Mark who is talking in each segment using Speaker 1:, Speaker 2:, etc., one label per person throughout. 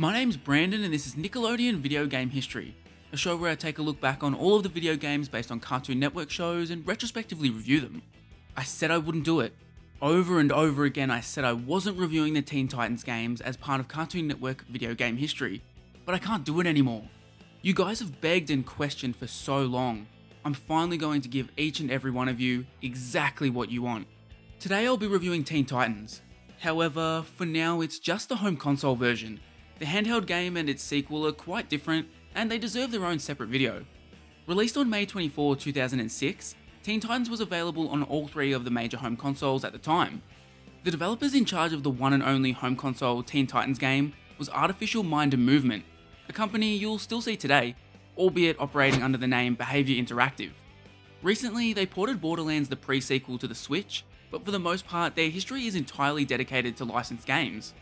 Speaker 1: My name's Brandon and this is Nickelodeon Video Game History, a show where I take a look back on all of the video games based on Cartoon Network shows and retrospectively review them. I said I wouldn't do it. Over and over again I said I wasn't reviewing the Teen Titans games as part of Cartoon Network Video Game History, but I can't do it anymore. You guys have begged and questioned for so long. I'm finally going to give each and every one of you exactly what you want. Today I'll be reviewing Teen Titans. However, for now it's just the home console version. The handheld game and its sequel are quite different, and they deserve their own separate video. Released on May 24, 2006, Teen Titans was available on all three of the major home consoles at the time. The developers in charge of the one and only home console Teen Titans game was Artificial Mind and Movement, a company you'll still see today, albeit operating under the name Behaviour Interactive. Recently, they ported Borderlands the pre-sequel to the Switch, but for the most part their history is entirely dedicated to licensed games.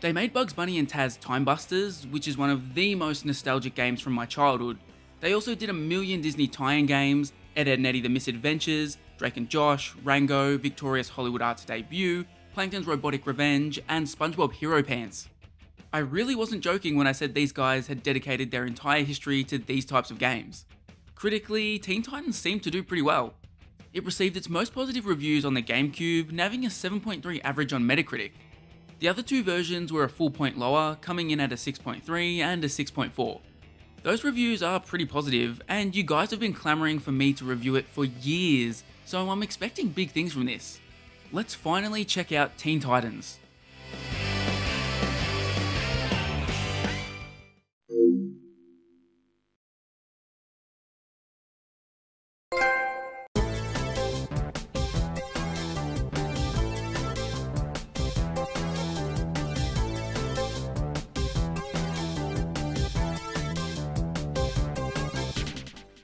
Speaker 1: They made Bugs Bunny and Taz Time Busters, which is one of the most nostalgic games from my childhood. They also did a million Disney tie-in games, Ed, Edd n Eddy The Misadventures, Drake and Josh, Rango, Victoria's Hollywood Arts Debut, Plankton's Robotic Revenge, and SpongeBob Hero Pants. I really wasn't joking when I said these guys had dedicated their entire history to these types of games. Critically, Teen Titans seemed to do pretty well. It received its most positive reviews on the GameCube, nabbing a 7.3 average on Metacritic. The other two versions were a full point lower, coming in at a 6.3 and a 6.4. Those reviews are pretty positive, and you guys have been clamoring for me to review it for years, so I'm expecting big things from this. Let's finally check out Teen Titans.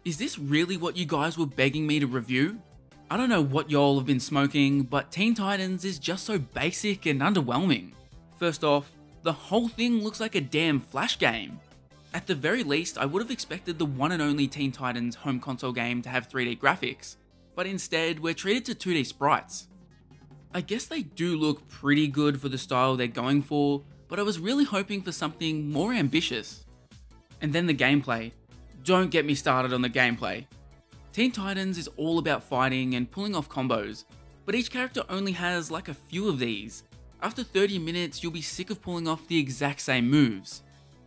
Speaker 1: Is this really what you guys were begging me to review? I don't know what y'all have been smoking, but Teen Titans is just so basic and underwhelming. First off, the whole thing looks like a damn Flash game. At the very least, I would have expected the one and only Teen Titans home console game to have 3D graphics, but instead we're treated to 2D sprites. I guess they do look pretty good for the style they're going for, but I was really hoping for something more ambitious. And then the gameplay. Don't get me started on the gameplay. Teen Titans is all about fighting and pulling off combos, but each character only has like a few of these. After 30 minutes, you'll be sick of pulling off the exact same moves.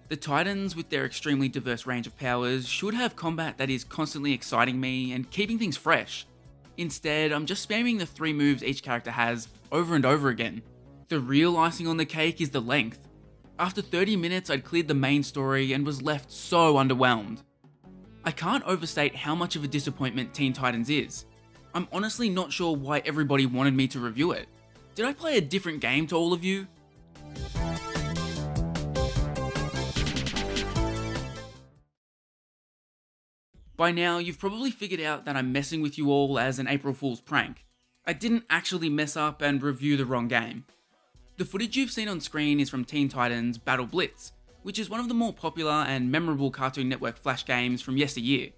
Speaker 1: The Titans, with their extremely diverse range of powers, should have combat that is constantly exciting me and keeping things fresh. Instead, I'm just spamming the 3 moves each character has over and over again. The real icing on the cake is the length. After 30 minutes, I'd cleared the main story and was left so underwhelmed. I can't overstate how much of a disappointment Teen Titans is. I'm honestly not sure why everybody wanted me to review it. Did I play a different game to all of you? By now, you've probably figured out that I'm messing with you all as an April Fool's prank. I didn't actually mess up and review the wrong game. The footage you've seen on screen is from Teen Titans Battle Blitz, which is one of the more popular and memorable Cartoon Network Flash games from yesteryear.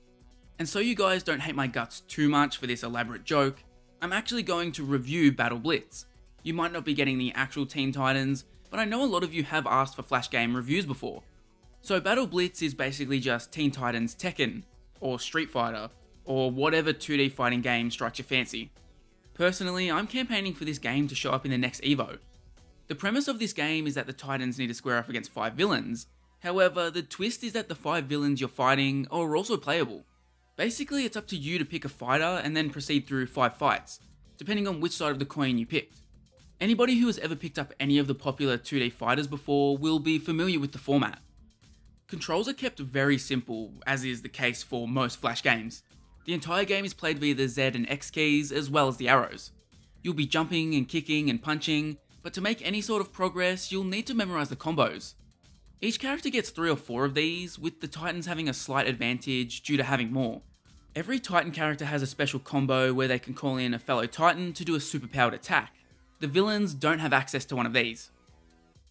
Speaker 1: And so you guys don't hate my guts too much for this elaborate joke, I'm actually going to review Battle Blitz. You might not be getting the actual Teen Titans, but I know a lot of you have asked for Flash game reviews before. So Battle Blitz is basically just Teen Titans Tekken, or Street Fighter, or whatever 2D fighting game strikes your fancy. Personally, I'm campaigning for this game to show up in the next Evo. The premise of this game is that the Titans need to square off against 5 villains. However, the twist is that the 5 villains you're fighting are also playable. Basically, it's up to you to pick a fighter and then proceed through 5 fights, depending on which side of the coin you picked. Anybody who has ever picked up any of the popular 2D fighters before will be familiar with the format. Controls are kept very simple, as is the case for most Flash games. The entire game is played via the Z and X keys as well as the arrows. You'll be jumping and kicking and punching, but to make any sort of progress, you'll need to memorize the combos. Each character gets 3 or 4 of these, with the Titans having a slight advantage due to having more. Every Titan character has a special combo where they can call in a fellow Titan to do a superpowered attack. The villains don't have access to one of these.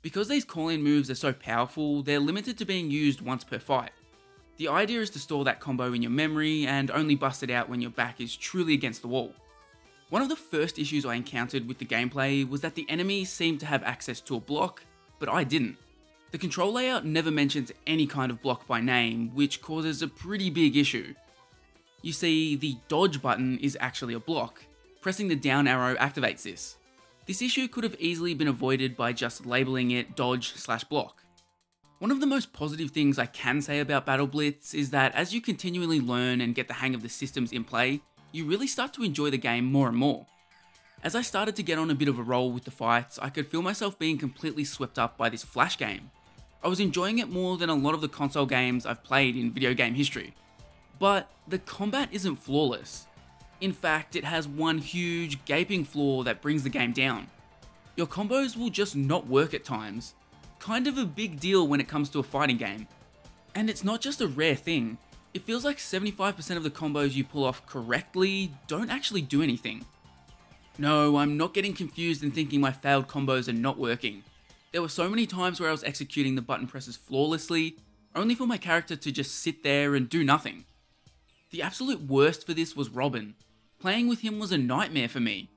Speaker 1: Because these call-in moves are so powerful, they're limited to being used once per fight. The idea is to store that combo in your memory and only bust it out when your back is truly against the wall. One of the first issues I encountered with the gameplay was that the enemies seemed to have access to a block, but I didn't. The control layout never mentions any kind of block by name, which causes a pretty big issue. You see, the dodge button is actually a block. Pressing the down arrow activates this. This issue could have easily been avoided by just labeling it dodge/block. One of the most positive things I can say about Battle Blitz is that as you continually learn and get the hang of the systems in play, you really start to enjoy the game more and more. As I started to get on a bit of a roll with the fights, I could feel myself being completely swept up by this Flash game. I was enjoying it more than a lot of the console games I've played in video game history. But the combat isn't flawless. In fact, it has one huge, gaping flaw that brings the game down. Your combos will just not work at times. Kind of a big deal when it comes to a fighting game. And it's not just a rare thing. It feels like 75% of the combos you pull off correctly don't actually do anything. No, I'm not getting confused and thinking my failed combos are not working. There were so many times where I was executing the button presses flawlessly, only for my character to just sit there and do nothing. The absolute worst for this was Robin. Playing with him was a nightmare for me.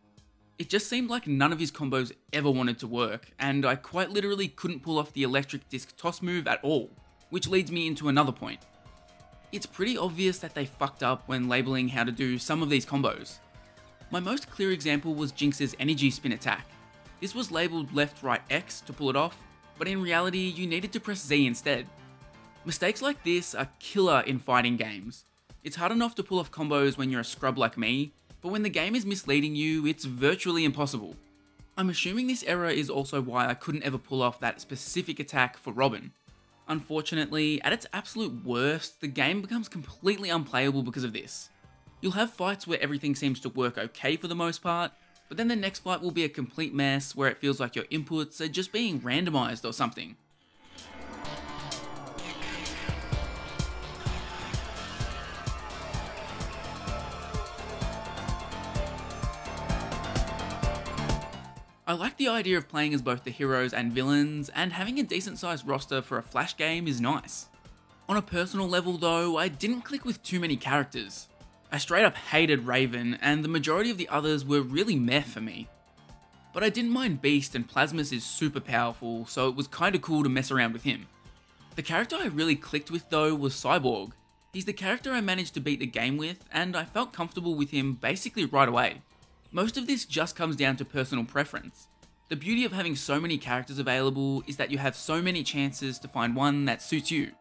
Speaker 1: It just seemed like none of his combos ever wanted to work, and I quite literally couldn't pull off the electric disc toss move at all, which leads me into another point. It's pretty obvious that they fucked up when labeling how to do some of these combos. My most clear example was Jinx's energy spin attack. This was labeled left right X to pull it off, but in reality you needed to press Z instead. Mistakes like this are killer in fighting games. It's hard enough to pull off combos when you're a scrub like me, but when the game is misleading you, it's virtually impossible. I'm assuming this error is also why I couldn't ever pull off that specific attack for Robin. Unfortunately, at its absolute worst, the game becomes completely unplayable because of this. You'll have fights where everything seems to work okay for the most part, but then the next fight will be a complete mess where it feels like your inputs are just being randomized or something. I like the idea of playing as both the heroes and villains, and having a decent sized roster for a Flash game is nice. On a personal level though, I didn't click with too many characters. I straight up hated Raven, and the majority of the others were really meh for me. But I didn't mind Beast, and Plasmus is super powerful, so it was kinda cool to mess around with him. The character I really clicked with though was Cyborg. He's the character I managed to beat the game with, and I felt comfortable with him basically right away. Most of this just comes down to personal preference. The beauty of having so many characters available is that you have so many chances to find one that suits you.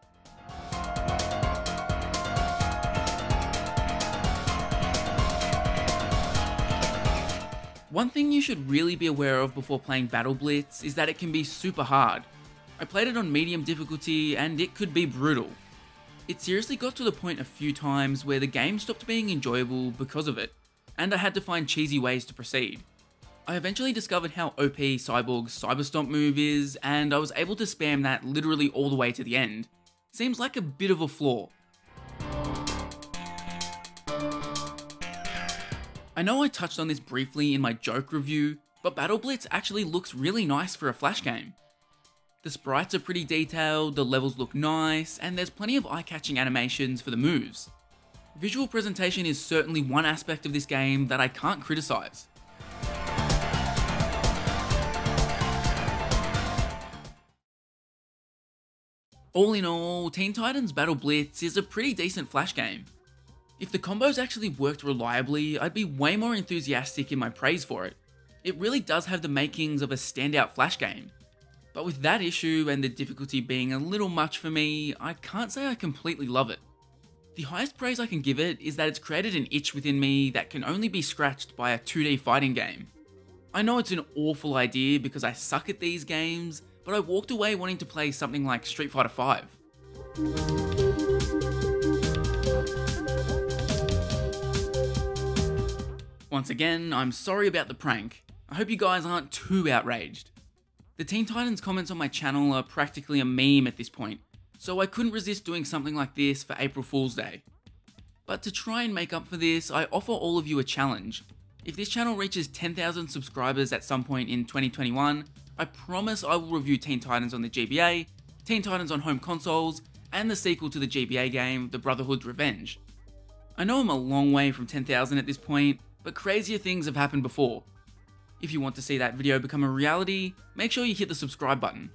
Speaker 1: One thing you should really be aware of before playing Battle Blitz is that it can be super hard. I played it on medium difficulty and it could be brutal. It seriously got to the point a few times where the game stopped being enjoyable because of it, and I had to find cheesy ways to proceed. I eventually discovered how OP Cyborg's Cyber Stomp move is, and I was able to spam that literally all the way to the end. Seems like a bit of a flaw. I know I touched on this briefly in my joke review, but Battle Blitz actually looks really nice for a Flash game. The sprites are pretty detailed, the levels look nice, and there's plenty of eye-catching animations for the moves. Visual presentation is certainly one aspect of this game that I can't criticize. All in all, Teen Titans Battle Blitz is a pretty decent Flash game. If the combos actually worked reliably, I'd be way more enthusiastic in my praise for it. It really does have the makings of a standout Flash game. But with that issue and the difficulty being a little much for me, I can't say I completely love it. The highest praise I can give it is that it's created an itch within me that can only be scratched by a 2D fighting game. I know it's an awful idea because I suck at these games, but I walked away wanting to play something like Street Fighter V. Once again, I'm sorry about the prank. I hope you guys aren't too outraged. The Teen Titans comments on my channel are practically a meme at this point, so I couldn't resist doing something like this for April Fool's Day. But to try and make up for this, I offer all of you a challenge. If this channel reaches 10,000 subscribers at some point in 2021, I promise I will review Teen Titans on the GBA, Teen Titans on home consoles, and the sequel to the GBA game, The Brotherhood's Revenge. I know I'm a long way from 10,000 at this point, but crazier things have happened before. If you want to see that video become a reality, make sure you hit the subscribe button.